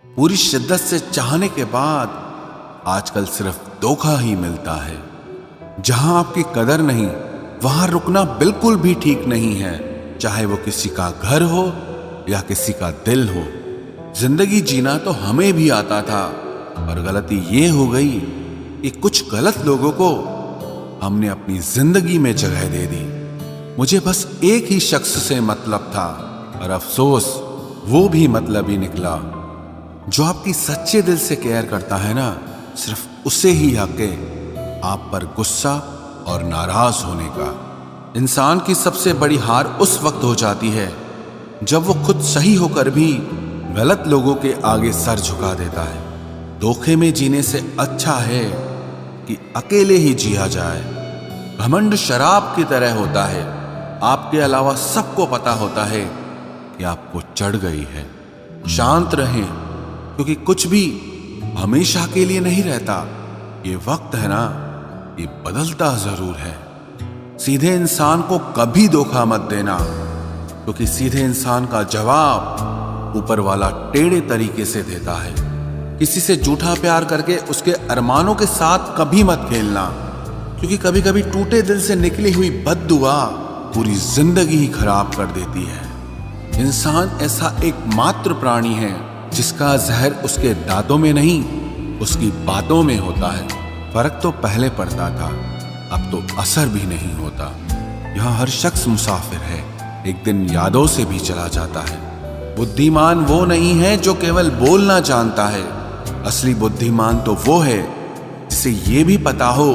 पूरी शिद्दत से चाहने के बाद आजकल सिर्फ धोखा ही मिलता है। जहां आपकी कदर नहीं, वहां रुकना बिल्कुल भी ठीक नहीं है, चाहे वो किसी का घर हो या किसी का दिल हो। जिंदगी जीना तो हमें भी आता था, और गलती ये हो गई कि कुछ गलत लोगों को हमने अपनी जिंदगी में जगह दे दी। मुझे बस एक ही शख्स से मतलब था, और अफसोस वो भी मतलब ही निकला। जो आपकी सच्चे दिल से केयर करता है ना, सिर्फ उसे ही हक है आप पर गुस्सा और नाराज होने का। इंसान की सबसे बड़ी हार उस वक्त हो जाती है जब वो खुद सही होकर भी गलत लोगों के आगे सर झुका देता है। धोखे में जीने से अच्छा है कि अकेले ही जिया जाए। घमंड शराब की तरह होता है, आपके अलावा सबको पता होता है कि आपको चढ़ गई है। शांत रहें, क्योंकि कुछ भी हमेशा के लिए नहीं रहता। ये वक्त है ना, ये बदलता जरूर है। सीधे इंसान को कभी धोखा मत देना, क्योंकि सीधे इंसान का जवाब ऊपर वाला टेढ़े तरीके से देता है। किसी से झूठा प्यार करके उसके अरमानों के साथ कभी मत खेलना, क्योंकि कभी कभी टूटे दिल से निकली हुई बद्दुआ पूरी जिंदगी ही खराब कर देती है। इंसान ऐसा एकमात्र प्राणी है जिसका जहर उसके दांतों में नहीं, उसकी बातों में होता है। फर्क तो पहले पड़ता था, अब तो असर भी नहीं होता। यहाँ हर शख्स मुसाफिर है, एक दिन यादों से भी चला जाता है। बुद्धिमान वो नहीं है जो केवल बोलना जानता है, असली बुद्धिमान तो वो है जिसे ये भी पता हो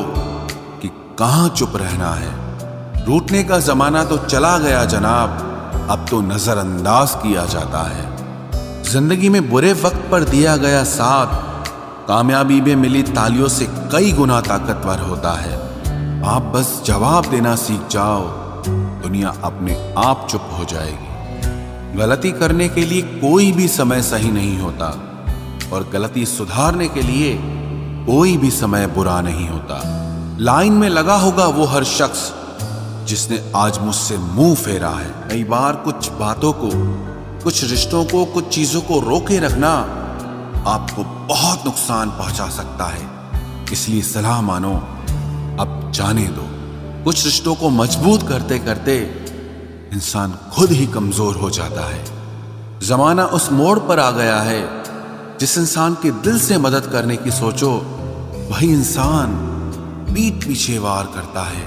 कि कहाँ चुप रहना है। रूठने का जमाना तो चला गया जनाब, अब तो नजरअंदाज किया जाता है। जिंदगी में बुरे वक्त पर दिया गया साथ कामयाबी में मिली तालियों से कई गुना ताकतवर होता है। आप बस जवाब देना सीख जाओ, दुनिया अपने आप चुप हो जाएगी। गलती करने के लिए कोई भी समय सही नहीं होता, और गलती सुधारने के लिए कोई भी समय बुरा नहीं होता। लाइन में लगा होगा वो हर शख्स जिसने आज मुझसे मुंह फेरा है। कई बार कुछ बातों को, कुछ रिश्तों को, कुछ चीजों को रोके रखना आपको बहुत नुकसान पहुंचा सकता है। इसलिए सलाह मानो, अब जाने दो। कुछ रिश्तों को मजबूत करते करते इंसान खुद ही कमजोर हो जाता है। जमाना उस मोड़ पर आ गया है, जिस इंसान के दिल से मदद करने की सोचो, वही इंसान पीठ पीछे वार करता है।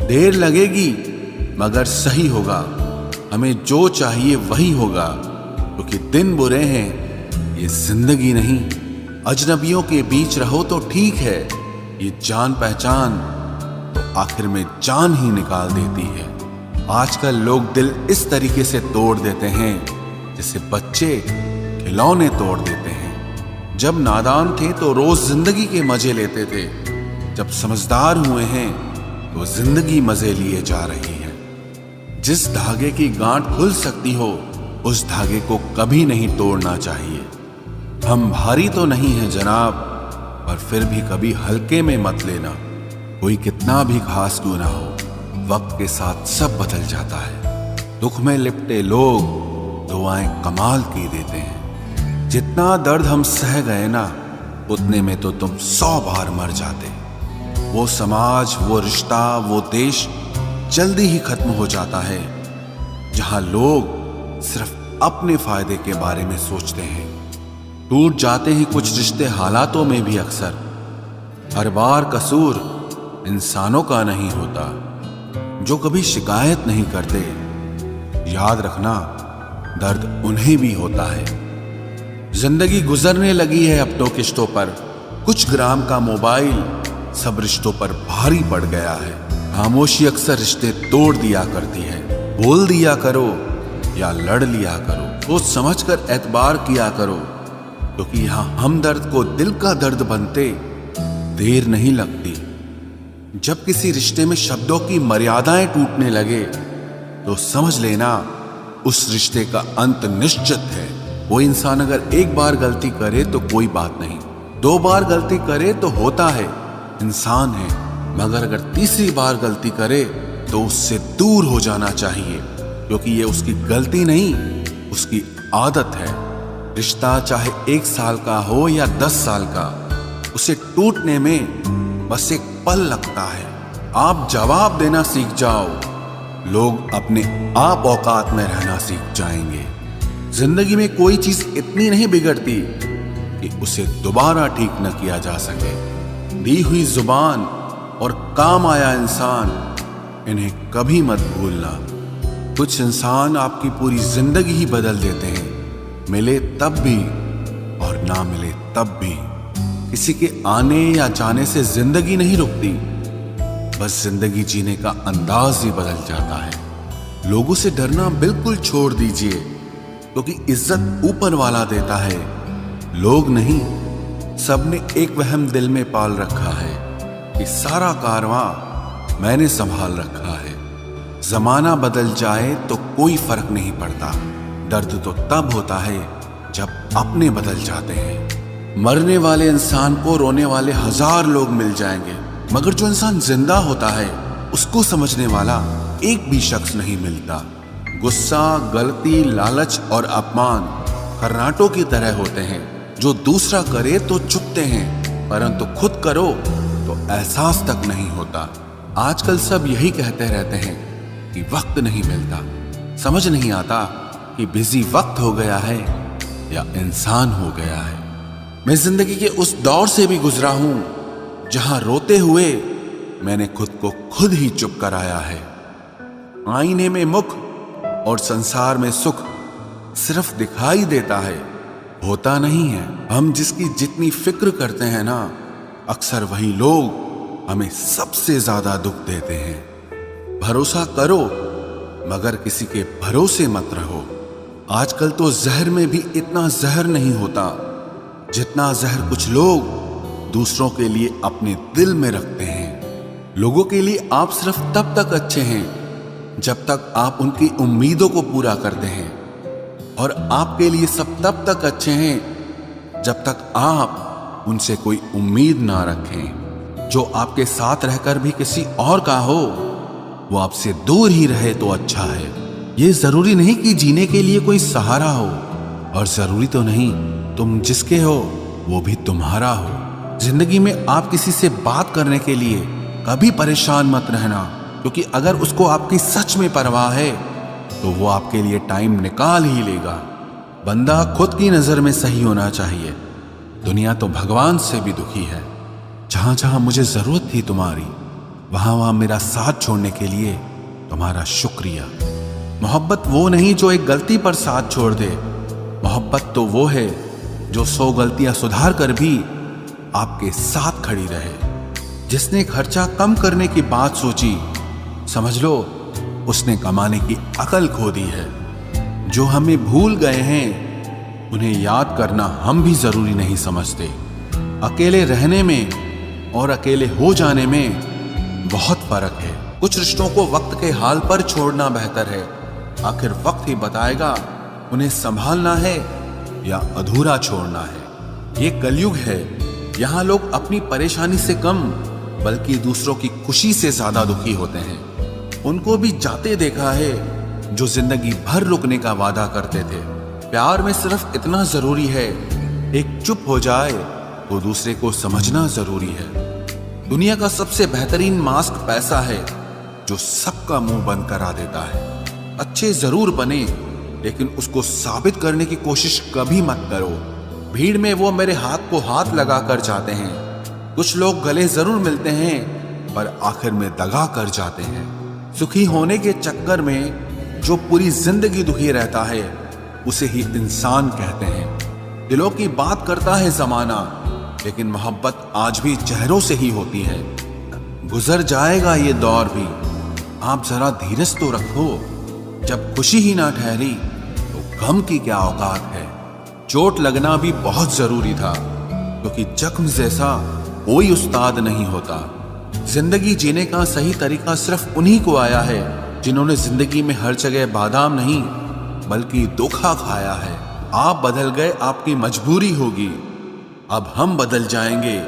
देर लगेगी मगर सही होगा, हमें जो चाहिए वही होगा, क्योंकि दिन बुरे हैं, ये जिंदगी नहीं। अजनबियों के बीच रहो तो ठीक है, ये जान पहचान तो आखिर में जान ही निकाल देती है। आजकल लोग दिल इस तरीके से तोड़ देते हैं जैसे बच्चे खिलौने तोड़ देते हैं। जब नादान थे तो रोज जिंदगी के मजे लेते थे, जब समझदार हुए हैं तो जिंदगी मजे लिए जा रही है। जिस धागे की गांठ खुल सकती हो, उस धागे को कभी नहीं तोड़ना चाहिए। हम भारी तो नहीं है जनाब, पर फिर भी कभी हल्के में मत लेना। कोई कितना भी खास क्यों ना हो, वक्त के साथ सब बदल जाता है। दुख में लिपटे लोग दुआएं कमाल की देते हैं। जितना दर्द हम सह गए ना, उतने में तो तुम 100 बार मर जाते। वो समाज, वो रिश्ता, वो देश जल्दी ही खत्म हो जाता है, जहां लोग सिर्फ अपने फायदे के बारे में सोचते हैं। टूट जाते हैं कुछ रिश्ते हालातों में भी अक्सर। हर बार कसूर इंसानों का नहीं होता जो कभी शिकायत नहीं करते। याद रखना, दर्द उन्हें भी होता है। जिंदगी गुजरने लगी है अब तो किश्तों पर। कुछ ग्राम का मोबाइल सब रिश्तों पर भारी पड़ गया है। खामोशी अक्सर रिश्ते तोड़ दिया करती है। बोल दिया करो या लड़ लिया करो, सोच समझ कर एतबार किया करो, क्योंकि यहां हमदर्द को दिल का दर्द बनते देर नहीं लगती। जब किसी रिश्ते में शब्दों की मर्यादाएं टूटने लगे तो समझ लेना उस रिश्ते का अंत निश्चित है। वो इंसान अगर एक बार गलती करे तो कोई बात नहीं, 2 बार गलती करे तो होता है, इंसान है। मगर अगर तीसरी बार गलती करे तो उससे दूर हो जाना चाहिए, क्योंकि ये उसकी गलती नहीं, उसकी आदत है। रिश्ता चाहे 1 साल का हो या 10 साल का, उसे टूटने में बस एक पल लगता है। आप जवाब देना सीख जाओ, लोग अपने आप औकात में रहना सीख जाएंगे। जिंदगी में कोई चीज इतनी नहीं बिगड़ती कि उसे दोबारा ठीक न किया जा सके। दी हुई जुबान और काम आया इंसान, इन्हें कभी मत भूलना। कुछ इंसान आपकी पूरी जिंदगी ही बदल देते हैं, मिले तब भी और ना मिले तब भी। किसी के आने या जाने से जिंदगी नहीं रुकती, बस जिंदगी जीने का अंदाज ही बदल जाता है। लोगों से डरना बिल्कुल छोड़ दीजिए, क्योंकि इज्जत ऊपर वाला देता है, लोग नहीं। सबने एक वहम दिल में पाल रखा है कि सारा कारवां मैंने संभाल रखा है। जमाना बदल जाए तो कोई फर्क नहीं पड़ता, दर्द तो तब होता है जब अपने बदल जाते हैं। मरने वाले इंसान को रोने वाले 1000 लोग मिल जाएंगे, मगर जो इंसान जिंदा होता है उसको समझने वाला एक भी शख्स नहीं मिलता। गुस्सा, गलती, लालच और अपमान खर्राटों की तरह होते हैं, जो दूसरा करे तो चुपते हैं, परंतु खुद करो तो एहसास तक नहीं होता। आजकल सब यही कहते रहते हैं कि वक्त नहीं मिलता। समझ नहीं आता कि बिजी वक्त हो गया है या इंसान हो गया है। मैं जिंदगी के उस दौर से भी गुजरा हूं जहां रोते हुए मैंने खुद को खुद ही चुप कराया है। आईने में मुख और संसार में सुख सिर्फ दिखाई देता है, होता नहीं है। हम जिसकी जितनी फिक्र करते हैं ना, अक्सर वही लोग हमें सबसे ज्यादा दुख देते हैं। भरोसा करो मगर किसी के भरोसे मत रहो। आजकल तो जहर में भी इतना जहर नहीं होता जितना जहर कुछ लोग दूसरों के लिए अपने दिल में रखते हैं। लोगों के लिए आप सिर्फ तब तक अच्छे हैं जब तक आप उनकी उम्मीदों को पूरा करते हैं, और आपके लिए सब तब तक अच्छे हैं जब तक आप उनसे कोई उम्मीद ना रखें। जो आपके साथ रहकर भी किसी और का हो, वो आपसे दूर ही रहे तो अच्छा है। ये जरूरी नहीं कि जीने के लिए कोई सहारा हो, और जरूरी तो नहीं तुम जिसके हो वो भी तुम्हारा हो। जिंदगी में आप किसी से बात करने के लिए कभी परेशान मत रहना, क्योंकि अगर उसको आपकी सच में परवाह है तो वो आपके लिए टाइम निकाल ही लेगा। बंदा खुद की नजर में सही होना चाहिए। दुनिया तो भगवान से भी दुखी है। जहां जहां मुझे जरूरत थी तुम्हारी, वहां वहां मेरा साथ छोड़ने के लिए तुम्हारा शुक्रिया। मोहब्बत वो नहीं जो एक गलती पर साथ छोड़ दे। मोहब्बत तो वो है जो 100 गलतियां सुधार कर भी आपके साथ खड़ी रहे। जिसने खर्चा कम करने की बात सोची, समझ लो उसने कमाने की अकल खो दी है। जो हमें भूल गए हैं उन्हें याद करना हम भी जरूरी नहीं समझते। अकेले रहने में और अकेले हो जाने में बहुत फर्क है। कुछ रिश्तों को वक्त के हाल पर छोड़ना बेहतर है। आखिर वक्त ही बताएगा उन्हें संभालना है या अधूरा छोड़ना है। ये कलयुग है, यहाँ लोग अपनी परेशानी से कम बल्कि दूसरों की खुशी से ज्यादा दुखी होते हैं। उनको भी जाते देखा है जो जिंदगी भर रुकने का वादा करते थे। प्यार में सिर्फ इतना जरूरी है, एक चुप हो जाए तो दूसरे को समझना जरूरी है। दुनिया का सबसे बेहतरीन मास्क पैसा है, जो सबका मुंह बंद करा देता है। अच्छे जरूर बने, लेकिन उसको साबित करने की कोशिश कभी मत करो। भीड़ में वो मेरे हाथ को हाथ लगा कर जाते हैं। कुछ लोग गले जरूर मिलते हैं, पर आखिर में दगा कर जाते हैं। सुखी होने के चक्कर में जो पूरी जिंदगी दुखी रहता है, उसे ही इंसान कहते हैं। दिलों की बात करता है जमाना, लेकिन मोहब्बत आज भी चेहरों से ही होती है। गुजर जाएगा ये दौर भी, आप जरा धीरज तो रखो। जब खुशी ही ना ठहरी तो गम की क्या औकात है। चोट लगना भी बहुत जरूरी था, क्योंकि जख्म जैसा कोई उस्ताद नहीं होता। जिंदगी जीने का सही तरीका सिर्फ उन्हीं को आया है जिन्होंने जिंदगी में हर जगह बादाम नहीं बल्कि धोखा खाया है। आप बदल गए, आपकी मजबूरी होगी, अब हम बदल जाएंगे,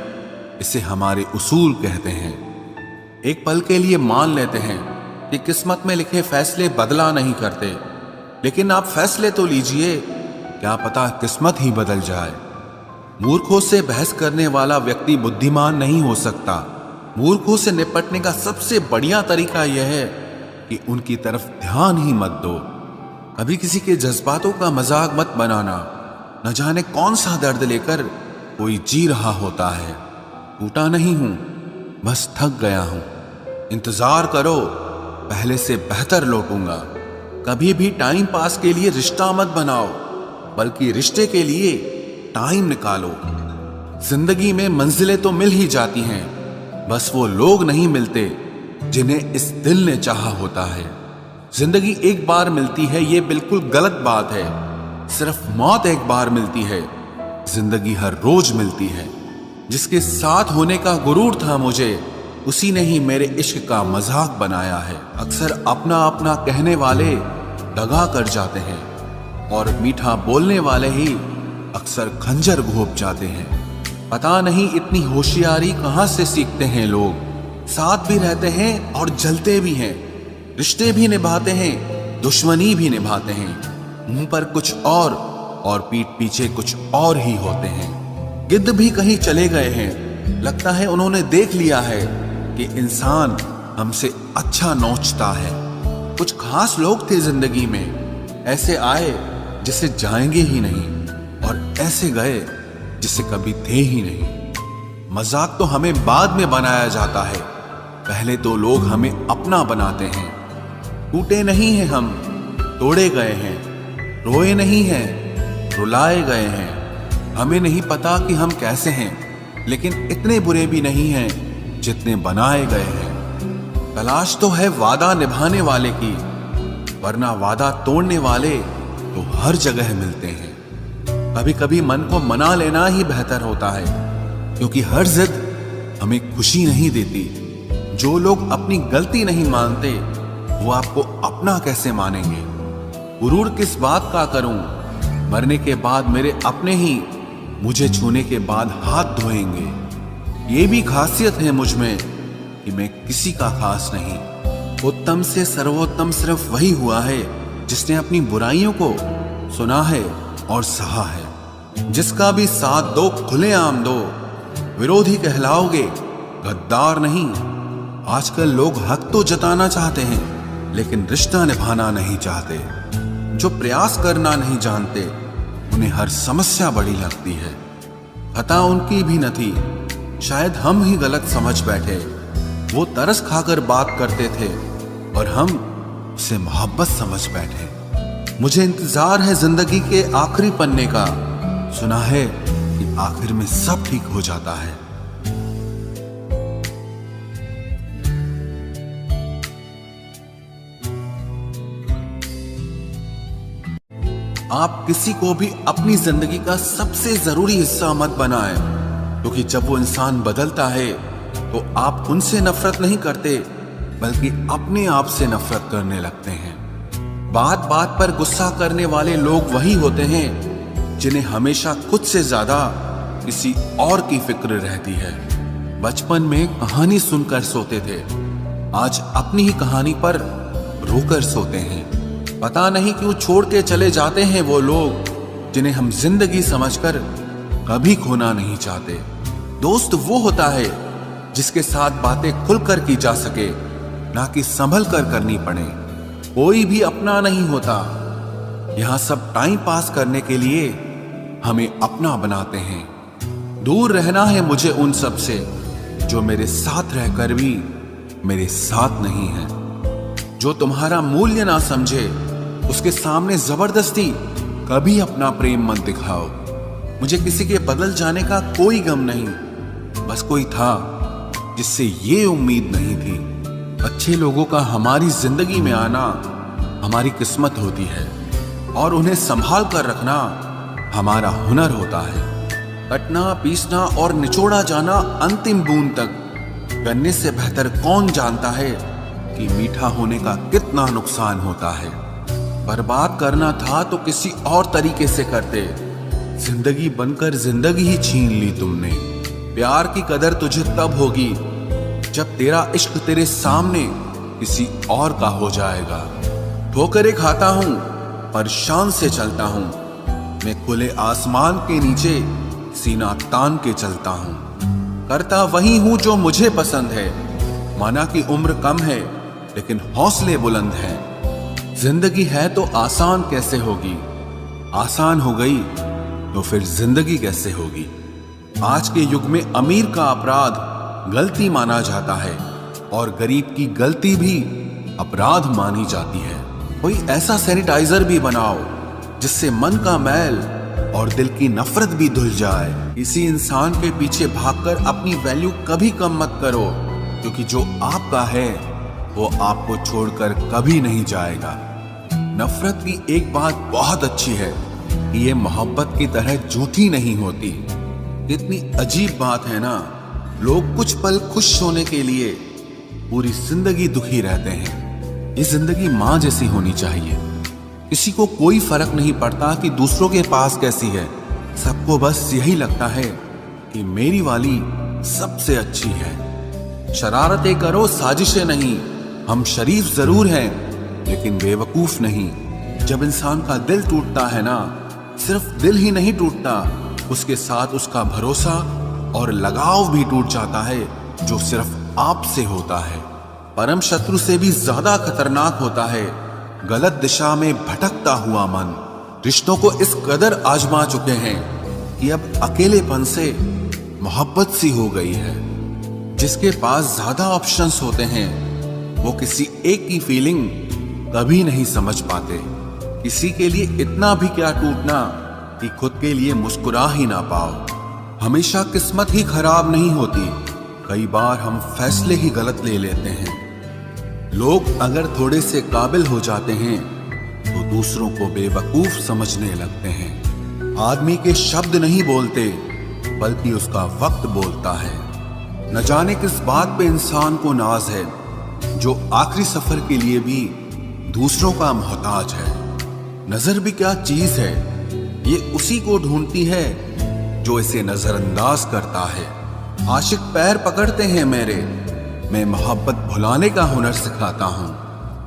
इसे हमारे उसूल कहते हैं। एक पल के लिए मान लेते हैं कि किस्मत में लिखे फैसले बदला नहीं करते, लेकिन आप फैसले तो लीजिए क्या पता किस्मत ही बदल जाए। मूर्खों से बहस करने वाला व्यक्ति बुद्धिमान नहीं हो सकता। मूर्खों से निपटने का सबसे बढ़िया तरीका यह है कि उनकी तरफ ध्यान ही मत दो। कभी किसी के जज्बातों का मजाक मत बनाना। न जाने कौन सा दर्द लेकर कोई जी रहा होता है। टूटा नहीं हूं, बस थक गया हूं। इंतजार करो, पहले से बेहतर लौटूंगा। कभी भी टाइम पास के लिए रिश्ता मत बनाओ, बल्कि रिश्ते के लिए टाइम निकालो। जिंदगी में मंजिलें तो मिल ही जाती हैं, बस वो लोग नहीं मिलते जिन्हें इस दिल ने चाहा होता है। जिंदगी एक बार मिलती है, ये बिल्कुल गलत बात है। सिर्फ मौत एक बार मिलती है, जिंदगी हर रोज मिलती है। जिसके साथ होने का गुरूर था मुझे, उसी ने ही मेरे इश्क का मजाक बनाया है। अक्सर अपना अपना कहने वाले दगा कर जाते हैं, और मीठा बोलने वाले ही अक्सर खंजर घोंप जाते हैं। पता नहीं इतनी होशियारी कहां से सीखते हैं लोग। साथ भी रहते हैं और जलते भी हैं, रिश्ते भी निभाते हैं, दुश्मनी भी निभाते हैं। मुंह पर कुछ और पीठ पीछे कुछ और ही होते हैं। गिद्ध भी कहीं चले गए हैं, लगता है उन्होंने देख लिया है कि इंसान हमसे अच्छा नोचता है। कुछ खास लोग थे जिंदगी में, ऐसे आए जिसे जाएंगे ही नहीं, और ऐसे गए जिसे कभी थे ही नहीं। मजाक तो हमें बाद में बनाया जाता है, पहले तो लोग हमें अपना बनाते हैं। टूटे नहीं हैं हम, तोड़े गए हैं। रोए नहीं हैं, रुलाए गए हैं। हमें नहीं पता कि हम कैसे हैं, लेकिन इतने बुरे भी नहीं हैं जितने बनाए गए हैं। तलाश तो है वादा निभाने वाले की, वरना वादा तोड़ने वाले तो हर जगह मिलते हैं। कभी कभी मन को मना लेना ही बेहतर होता है, क्योंकि हर जिद हमें खुशी नहीं देती। जो लोग अपनी गलती नहीं मानते, वो आपको अपना कैसे मानेंगे। गुरूर किस बात का करूं, मरने के बाद मेरे अपने ही मुझे छूने के बाद हाथ धोएंगे। ये भी खासियत है मुझ में कि मैं किसी का खास नहीं। उत्तम से सर्वोत्तम सिर्फ वही हुआ है जिसने अपनी बुराइयों को सुना है और सहा है। जिसका भी साथ दो खुलेआम दो, विरोधी कहलाओगे, गद्दार नहीं। आजकल लोग हक तो जताना चाहते हैं, लेकिन रिश्ता निभाना नहीं चाहते। जो प्रयास करना नहीं जानते, उन्हें हर समस्या बड़ी लगती है। खता उनकी भी न थी, शायद हम ही गलत समझ बैठे। वो तरस खाकर बात करते थे और हम उसे मोहब्बत समझ बैठे। मुझे इंतजार है जिंदगी के आखिरी पन्ने का। सुना है कि आखिर में सब ठीक हो जाता है। आप किसी को भी अपनी जिंदगी का सबसे जरूरी हिस्सा मत बनाएं, क्योंकि जब वो इंसान बदलता है तो आप उनसे नफरत नहीं करते, बल्कि अपने आप से नफरत करने लगते हैं। बात बात पर गुस्सा करने वाले लोग वही होते हैं जिन्हें हमेशा खुद से ज्यादा किसी और की फिक्र रहती है। बचपन में कहानी सुनकर सोते थे, आज अपनी ही कहानी पर रोकर सोते हैं। पता नहीं क्यों छोड़ के चले जाते हैं वो लोग जिन्हें हम जिंदगी समझकर कभी खोना नहीं चाहते। दोस्त वो होता है जिसके साथ बातें खुलकर की जा सके, ना कि संभल कर करनी पड़े। कोई भी अपना नहीं होता, यहां सब टाइम पास करने के लिए हमें अपना बनाते हैं। दूर रहना है मुझे उन सब से जो मेरे साथ रहकर भी मेरे साथ नहीं है। जो तुम्हारा मूल्य ना समझे, उसके सामने जबरदस्ती कभी अपना प्रेम मत दिखाओ। मुझे किसी के बदल जाने का कोई गम नहीं, बस कोई था जिससे ये उम्मीद नहीं थी। अच्छे लोगों का हमारी जिंदगी में आना हमारी किस्मत होती है, और उन्हें संभाल कर रखना हमारा हुनर होता है। कटना, पीसना और निचोड़ा जाना अंतिम बूंद तक करने से बेहतर कौन जानता है कि मीठा होने का कितना नुकसान होता है। बर्बाद करना था तो किसी और तरीके से करते। जिंदगी बनकर जिंदगी ही छीन ली तुमने। प्यार की कदर तुझे तब होगी जब तेरा इश्क तेरे सामने किसी और का हो जाएगा। ठोकरें खाता हूं पर शान से चलता हूं, मैं खुले आसमान के नीचे सीना तान के चलता हूँ। करता वही हूँ जो मुझे पसंद है। माना कि उम्र कम है लेकिन हौसले बुलंद हैं। जिंदगी है तो आसान कैसे होगी, आसान हो गई तो फिर जिंदगी कैसे होगी। आज के युग में अमीर का अपराध गलती माना जाता है और गरीब की गलती भी अपराध मानी जाती है। कोई ऐसा सैनिटाइजर भी बनाओ जिससे मन का मैल और दिल की नफरत भी धुल जाए। किसी इंसान के पीछे भागकर अपनी वैल्यू कभी कम मत करो, क्योंकि जो आपका है वो आपको छोड़कर कभी नहीं जाएगा। नफरत की एक बात बहुत अच्छी है कि ये मोहब्बत की तरह झूठी नहीं होती। कितनी अजीब बात है ना, लोग कुछ पल खुश होने के लिए पूरी जिंदगी दुखी रहते हैं। ये जिंदगी माँ जैसी होनी चाहिए। किसी को कोई फर्क नहीं पड़ता कि दूसरों के पास कैसी है। सबको बस यही लगता है कि मेरी वाली सबसे अच्छी है। शरारतें करो, साजिशें नहीं। हम शरीफ जरूर हैं लेकिन बेवकूफ नहीं। जब इंसान का दिल टूटता है ना, सिर्फ दिल ही नहीं टूटता, उसके साथ उसका भरोसा और लगाव भी टूट जाता है, जो सिर्फ आपसे होता है। परम शत्रु से भी ज्यादा खतरनाक होता है गलत दिशा में भटकता हुआ मन। रिश्तों को इस कदर आजमा चुके हैं कि अब अकेलेपन से मोहब्बत सी हो गई है। जिसके पास ज्यादा ऑप्शंस होते हैं वो किसी एक की फीलिंग कभी नहीं समझ पाते। किसी के लिए इतना भी क्या टूटना कि खुद के लिए मुस्कुरा ही ना पाओ। हमेशा किस्मत ही खराब नहीं होती, कई बार हम फैसले ही गलत ले लेते हैं। लोग अगर थोड़े से काबिल हो जाते हैं तो दूसरों को बेवकूफ समझने लगते हैं। आदमी के शब्द नहीं बोलते बल्कि उसका वक्त बोलता है। न जाने किस बात पे इंसान को नाज है, जो आखिरी सफर के लिए भी दूसरों का मोहताज है। नजर भी क्या चीज है, ये उसी को ढूंढती है जो इसे नजरअंदाज करता है। आशिक पैर पकड़ते हैं मेरे, मैं मोहब्बत भुलाने का हुनर सिखाता हूँ।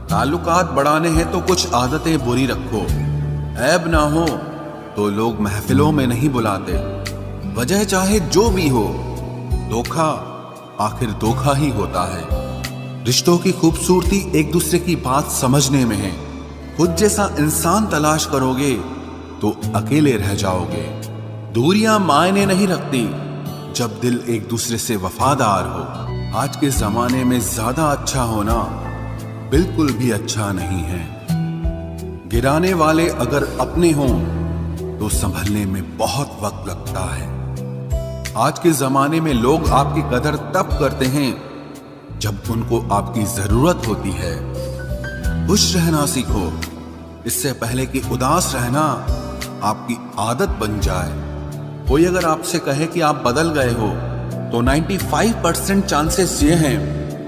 ताल्लुकात बढ़ाने हैं तो कुछ आदतें बुरी रखो। ऐब ना हो तो लोग महफिलों में नहीं बुलाते। वजह चाहे जो भी हो, धोखा आखिर धोखा ही होता है। रिश्तों की खूबसूरती एक दूसरे की बात समझने में है। खुद जैसा इंसान तलाश करोगे तो अकेले रह जाओगे। दूरियां मायने नहीं रखती जब दिल एक दूसरे से वफादार हो। आज के जमाने में ज्यादा अच्छा होना बिल्कुल भी अच्छा नहीं है। गिराने वाले अगर अपने हों तो संभलने में बहुत वक्त लगता है। आज के जमाने में लोग आपकी कदर तब करते हैं जब उनको आपकी जरूरत होती है। खुश रहना सीखो, इससे पहले कि उदास रहना आपकी आदत बन जाए। कोई अगर आपसे कहे कि आप बदल गए हो तो 95% चांसेस ये हैं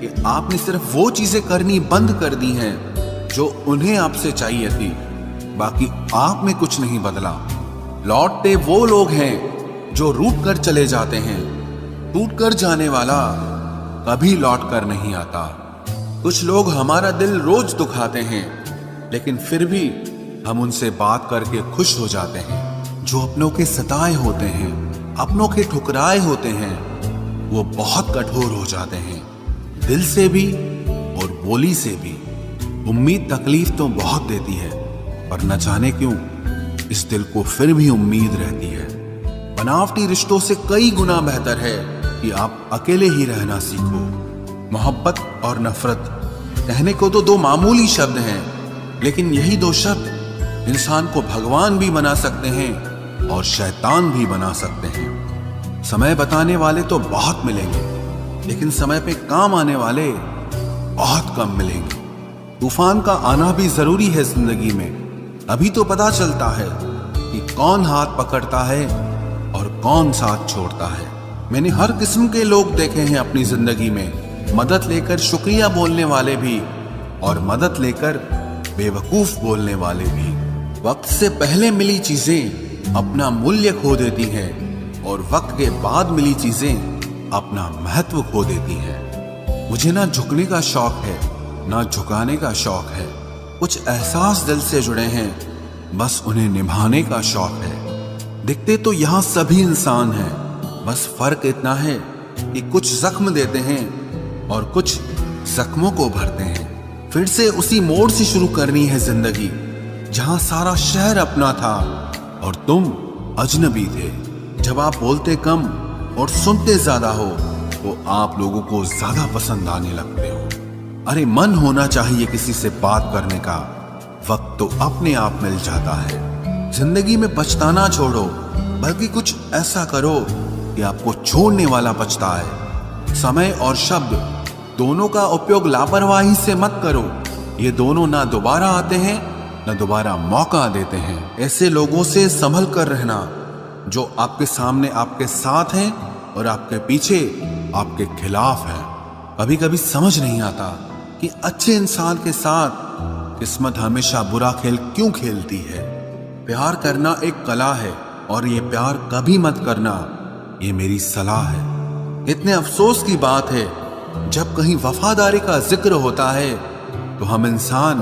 कि आपने सिर्फ वो चीजें करनी बंद कर दी हैं जो उन्हें आपसे चाहिए थी। बाकी आप में कुछ नहीं बदला। लौटते वो लोग हैं जो रूठ कर चले जाते हैं। टूट कर जाने वाला कभी लौट कर नहीं आता। कुछ लोग हमारा दिल रोज दुखाते हैं, लेकिन फिर भी हम उनसे बात करके खुश हो जाते हैं। जो अपनों के सताए होते हैं, अपनों के ठुकराए होते हैं, वो बहुत कठोर हो जाते हैं, दिल से भी और बोली से भी। उम्मीद तकलीफ तो बहुत देती है, पर न जाने क्यों इस दिल को फिर भी उम्मीद रहती है। बनावटी रिश्तों से कई गुना बेहतर है कि आप अकेले ही रहना सीखो। मोहब्बत और नफरत कहने को तो दो मामूली शब्द हैं, लेकिन यही दो शब्द इंसान को भगवान भी बना सकते हैं और शैतान भी बना सकते हैं। समय बताने वाले तो बहुत मिलेंगे, लेकिन समय पे काम आने वाले बहुत कम मिलेंगे। तूफान का आना भी जरूरी है जिंदगी में। अभी तो पता चलता है कि कौन हाथ पकड़ता है और कौन साथ छोड़ता है। मैंने हर किस्म के लोग देखे हैं अपनी जिंदगी में। मदद लेकर शुक्रिया बोलने वाले भी और मदद लेकर बेवकूफ बोलने वाले भी। वक्त से पहले मिली चीजें अपना मूल्य खो देती हैं और वक्त के बाद मिली चीजें अपना महत्व खो देती हैं। मुझे ना झुकने का शौक है ना झुकाने का शौक है। कुछ एहसास दिल से जुड़े हैं, बस उन्हें निभाने का शौक है। दिखते तो यहाँ सभी इंसान हैं, बस फर्क इतना है कि कुछ जख्म देते हैं और कुछ जख्मों को भरते हैं। फिर से उसी मोड़ से शुरू करनी है जिंदगी, जहां सारा शहर अपना था और तुम अजनबी थे। जब आप बोलते कम और सुनते ज्यादा हो तो आप लोगों को ज्यादा पसंद आने लगते हो। अरे मन होना चाहिए किसी से बात करने का, वक्त तो अपने आप मिल जाता है। जिंदगी में पछताना छोड़ो, बल्कि कुछ ऐसा करो कि आपको छोड़ने वाला पछताए। समय और शब्द दोनों का उपयोग लापरवाही से मत करो, ये दोनों ना दोबारा आते हैं ना दोबारा मौका देते हैं। ऐसे लोगों से संभल कर रहना जो आपके सामने आपके साथ हैं और आपके पीछे आपके खिलाफ हैं। कभी कभी समझ नहीं आता कि अच्छे इंसान के साथ किस्मत हमेशा बुरा खेल क्यों खेलती है। प्यार करना एक कला है और ये प्यार कभी मत करना, ये मेरी सलाह है। इतने अफसोस की बात है जब कहीं वफादारी का जिक्र होता है तो हम इंसान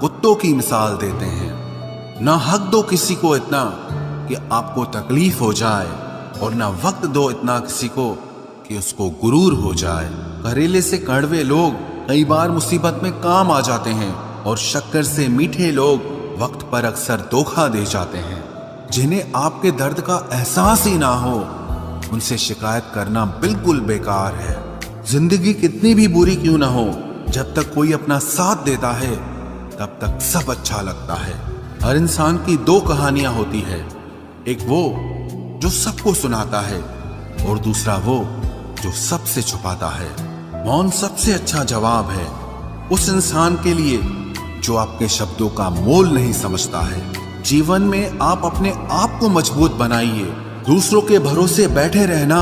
कुत्तों की मिसाल देते हैं। ना हक दो किसी को इतना कि आपको तकलीफ हो जाए और ना वक्त दो इतना किसी को कि उसको गुरूर हो जाए। करेले से कड़वे लोग कई बार मुसीबत में काम आ जाते हैं और शक्कर से मीठे लोग वक्त पर अक्सर धोखा दे जाते हैं। जिन्हें आपके दर्द का एहसास ही ना हो, उनसे शिकायत करना बिल्कुल बेकार है। जिंदगी कितनी भी बुरी क्यों ना हो, जब तक कोई अपना साथ देता है तब तक सब अच्छा लगता है। हर इंसान की दो कहानियां होती है, एक वो जो सबको सुनाता है और दूसरा वो जो सबसे छुपाता है। मौन सबसे अच्छा जवाब है उस इंसान के लिए जो आपके शब्दों का मोल नहीं समझता है। जीवन में आप अपने आप को मजबूत बनाइए, दूसरों के भरोसे बैठे रहना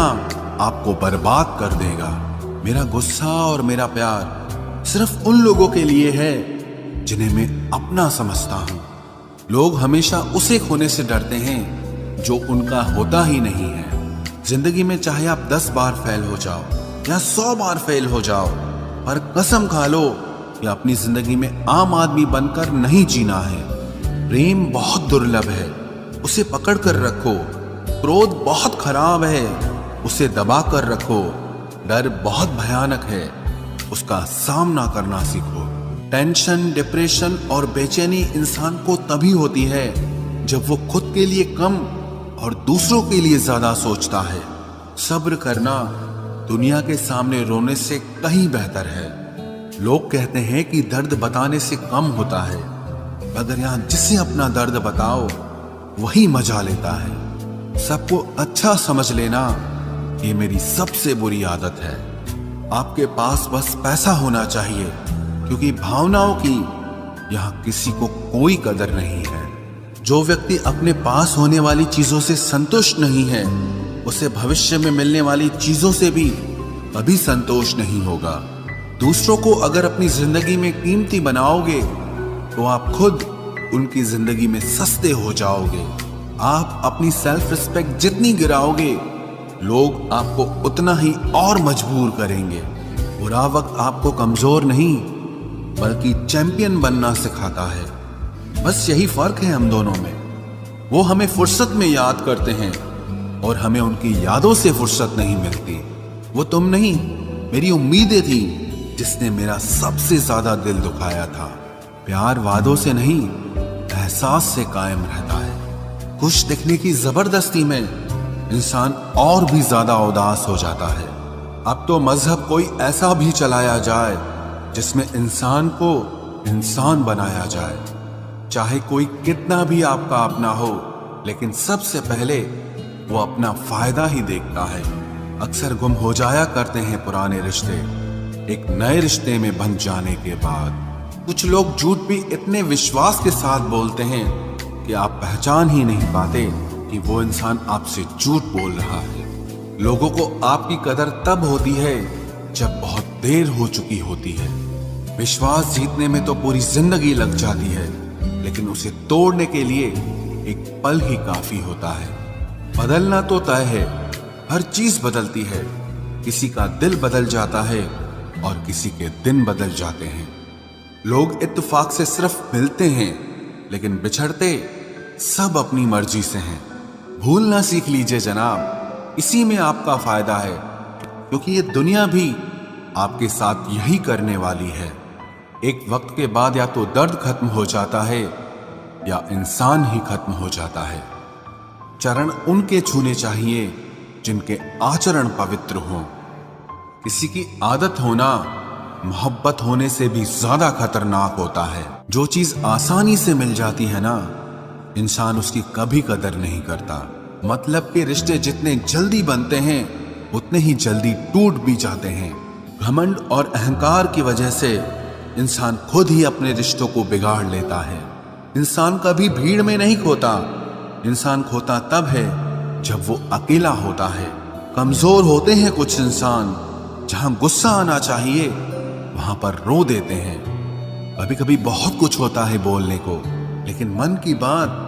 आपको बर्बाद कर देगा। मेरा गुस्सा और मेरा प्यार सिर्फ उन लोगों के लिए है जिन्हें मैं अपना समझता हूँ। लोग हमेशा उसे खोने से डरते हैं जो उनका होता ही नहीं है। जिंदगी में चाहे आप 10 बार फेल हो जाओ या 100 बार फेल हो जाओ, पर कसम खा लो कि अपनी जिंदगी में आम आदमी बनकर नहीं जीना है। प्रेम बहुत दुर्लभ है, उसे पकड़ कर रखो। क्रोध बहुत खराब है, उसे दबा कर रखो। डर बहुत भयानक है, उसका सामना करना सीखो। टेंशन, डिप्रेशन और बेचैनी इंसान को तभी होती है जब वो खुद के लिए कम और दूसरों के लिए ज्यादा सोचता है। सब्र करना दुनिया के सामने रोने से कहीं बेहतर है। लोग कहते हैं कि दर्द बताने से कम होता है, मगर यहाँ जिसे अपना दर्द बताओ वही मजा लेता है। सबको अच्छा समझ लेना ये मेरी सबसे बुरी आदत है। आपके पास बस पैसा होना चाहिए, क्योंकि भावनाओं की यहाँ किसी को कोई कदर नहीं है। जो व्यक्ति अपने पास होने वाली चीजों से संतुष्ट नहीं है, उसे भविष्य में मिलने वाली चीजों से भी कभी संतोष नहीं होगा। दूसरों को अगर अपनी जिंदगी में कीमती बनाओगे तो आप खुद उनकी जिंदगी में सस्ते हो जाओगे। आप अपनी सेल्फ रिस्पेक्ट जितनी गिराओगे, लोग आपको उतना ही और मजबूर करेंगे। बुरा वक्त आपको कमजोर नहीं बल्कि चैंपियन बनना सिखाता है। बस यही फर्क है हम दोनों में। वो हमें फुर्सत में याद करते हैं और हमें उनकी यादों से फुर्सत नहीं मिलती। वो तुम नहीं, मेरी उम्मीदें थी जिसने मेरा सबसे ज्यादा दिल दुखाया था। प्यार वादों से नहीं, एहसास से कायम रहता है। खुश दिखने की जबरदस्ती में इंसान और भी ज्यादा उदास हो जाता है। अब तो मजहब कोई ऐसा भी चलाया जाए जिसमें इंसान को इंसान बनाया जाए। चाहे कोई कितना भी आपका अपना हो, लेकिन सबसे पहले वो अपना फायदा ही देखता है। अक्सर गुम हो जाया करते हैं पुराने रिश्ते एक नए रिश्ते में बन जाने के बाद। कुछ लोग झूठ भी इतने विश्वास के साथ बोलते हैं कि आप पहचान ही नहीं पाते कि वो इंसान आपसे झूठ बोल रहा है। लोगों को आपकी कदर तब होती है जब बहुत देर हो चुकी होती है। विश्वास जीतने में तो पूरी जिंदगी लग जाती है, लेकिन उसे तोड़ने के लिए एक पल ही काफी होता है। बदलना तो तय है, हर चीज बदलती है। किसी का दिल बदल जाता है और किसी के दिन बदल जाते हैं। लोग इत्तेफाक से सिर्फ मिलते हैं, लेकिन बिछड़ते सब अपनी मर्जी से हैं। भूलना सीख लीजिए जनाब, इसी में आपका फायदा है, क्योंकि ये दुनिया भी आपके साथ यही करने वाली है। एक वक्त के बाद या तो दर्द खत्म हो जाता है या इंसान ही खत्म हो जाता है। चरण उनके छूने चाहिए जिनके आचरण पवित्र हों। किसी की आदत होना मोहब्बत होने से भी ज्यादा खतरनाक होता है। जो चीज आसानी से मिल जाती है ना, इंसान उसकी कभी कदर नहीं करता। मतलब के रिश्ते जितने जल्दी बनते हैं उतने ही जल्दी टूट भी जाते हैं। घमंड और अहंकार की वजह से इंसान खुद ही अपने रिश्तों को बिगाड़ लेता है। इंसान कभी भीड़ में नहीं खोता, इंसान खोता तब है जब वो अकेला होता है। कमजोर होते हैं कुछ इंसान, जहां गुस्सा आना चाहिए वहां पर रो देते हैं। कभी कभी बहुत कुछ होता है बोलने को, लेकिन मन की बात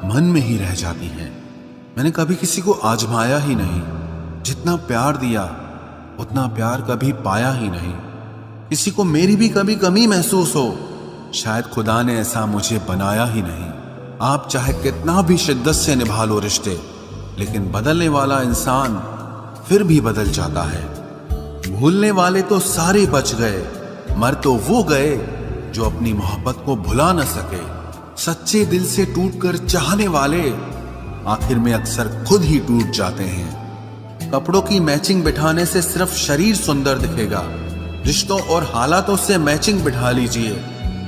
मन में ही रह जाती है। मैंने कभी किसी को आजमाया ही नहीं, जितना प्यार दिया उतना प्यार कभी पाया ही नहीं। किसी को मेरी भी कभी कमी महसूस हो, शायद खुदा ने ऐसा मुझे बनाया ही नहीं। आप चाहे कितना भी शिद्दत से निभा लो रिश्ते, लेकिन बदलने वाला इंसान फिर भी बदल जाता है। भूलने वाले तो सारे बच गए, मर तो वो गए जो अपनी मोहब्बत को भुला न सके। सच्चे दिल से टूटकर चाहने वाले आखिर में अक्सर खुद ही टूट जाते हैं। कपड़ों की मैचिंग बिठाने से सिर्फ शरीर सुंदर दिखेगा, रिश्तों और हालातों से मैचिंग बिठा लीजिए,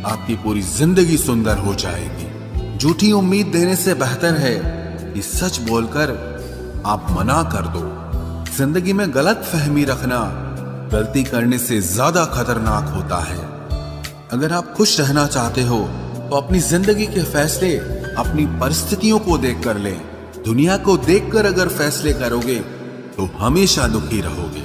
आपकी पूरी जिंदगी सुंदर हो जाएगी। झूठी उम्मीद देने से बेहतर है कि सच बोलकर आप मना कर दो। जिंदगी में गलत फहमी रखना गलती करने से ज्यादा खतरनाक होता है। अगर आप खुश रहना चाहते हो तो अपनी जिंदगी के फैसले अपनी परिस्थितियों को देखकर लें। दुनिया को देखकर अगर फैसले करोगे तो हमेशा दुखी रहोगे।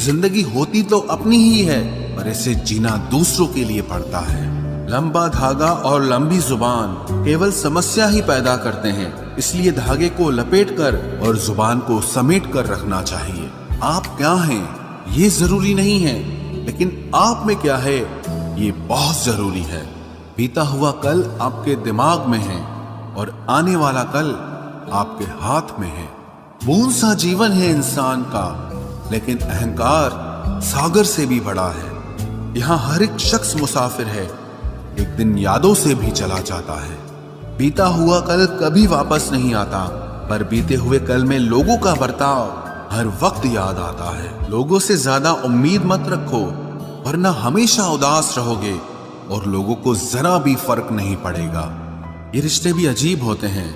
जिंदगी होती तो अपनी ही है, पर इसे जीना दूसरों के लिए पड़ता है। लंबा धागा और लंबी जुबान केवल समस्या ही पैदा करते हैं, इसलिए धागे को लपेटकर और जुबान को समेट कर रखना चाहिए। आप क्या हैं ये जरूरी नहीं है, लेकिन आप में क्या है ये बहुत जरूरी है। बीता हुआ कल आपके दिमाग में है और आने वाला कल आपके हाथ में है। बूंद सा जीवन है इंसान का, लेकिन अहंकार सागर से भी बड़ा है। यहाँ हर एक शख्स मुसाफिर है, एक दिन यादों से भी चला जाता है। बीता हुआ कल कभी वापस नहीं आता, पर बीते हुए कल में लोगों का बर्ताव हर वक्त याद आता है। लोगों से ज्यादा उम्मीद मत रखो, वरना हमेशा उदास रहोगे और लोगों को जरा भी फर्क नहीं पड़ेगा। ये रिश्ते भी अजीब होते हैं,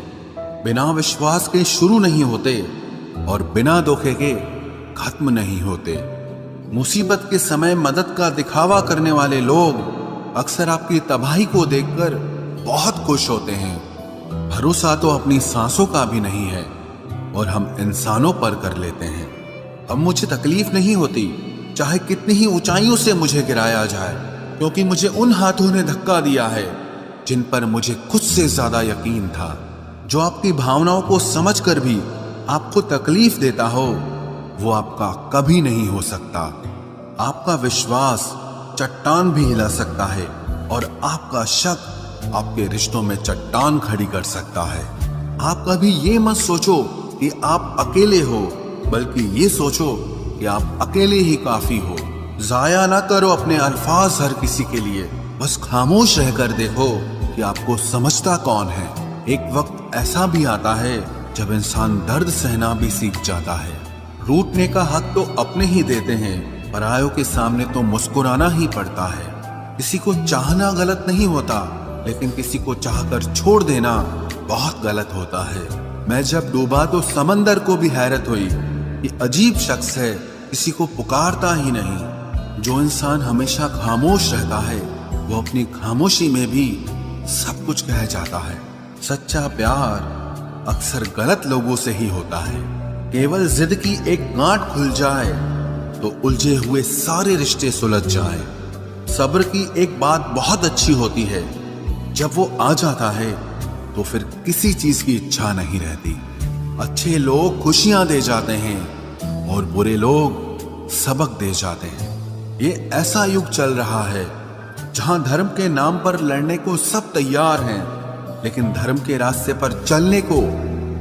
बिना विश्वास के शुरू नहीं होते और बिना धोखे के खत्म नहीं होते। मुसीबत के समय मदद का दिखावा करने वाले लोग अक्सर आपकी तबाही को देखकर बहुत खुश होते हैं। भरोसा तो अपनी सांसों का भी नहीं है और हम इंसानों पर कर लेते हैं। अब मुझे तकलीफ नहीं होती, चाहे कितनी ही ऊंचाइयों से मुझे गिराया जाए, क्योंकि मुझे उन हाथों ने धक्का दिया है जिन पर मुझे खुद से ज्यादा यकीन था। जो आपकी भावनाओं को समझकर भी आपको तकलीफ देता हो, वो आपका कभी नहीं हो सकता। आपका विश्वास चट्टान भी हिला सकता है और आपका शक आपके रिश्तों में चट्टान खड़ी कर सकता है। आप कभी ये मत सोचो कि आप अकेले हो, बल्कि ये सोचो कि आप अकेले ही काफी हो। जाया ना करो अपने अल्फाज हर किसी के लिए, बस खामोश रहकर देखो कि आपको समझता कौन है। एक वक्त ऐसा भी आता है जब इंसान दर्द सहना भी सीख जाता है। रूठने का हक तो अपने ही देते हैं, परायों के सामने तो मुस्कुराना ही पड़ता है। किसी को चाहना गलत नहीं होता, लेकिन किसी को चाहकर छोड़ देना बहुत गलत होता है। मैं जब डूबा तो समंदर को भी हैरत हुई कि अजीब शख्स है, किसी को पुकारता ही नहीं। जो इंसान हमेशा खामोश रहता है वो अपनी खामोशी में भी सब कुछ कह जाता है। सच्चा प्यार अक्सर गलत लोगों से ही होता है। केवल जिद की एक गांठ खुल जाए तो उलझे हुए सारे रिश्ते सुलझ जाएं। सब्र की एक बात बहुत अच्छी होती है, जब वो आ जाता है तो फिर किसी चीज की इच्छा नहीं रहती। अच्छे लोग खुशियां दे जाते हैं और बुरे लोग सबक दे जाते हैं। ये ऐसा युग चल रहा है जहां धर्म के नाम पर लड़ने को सब तैयार हैं, लेकिन धर्म के रास्ते पर चलने को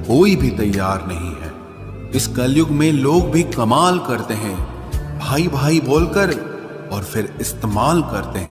कोई भी तैयार नहीं है। इस कलयुग में लोग भी कमाल करते हैं, भाई भाई बोलकर और फिर इस्तेमाल करते हैं।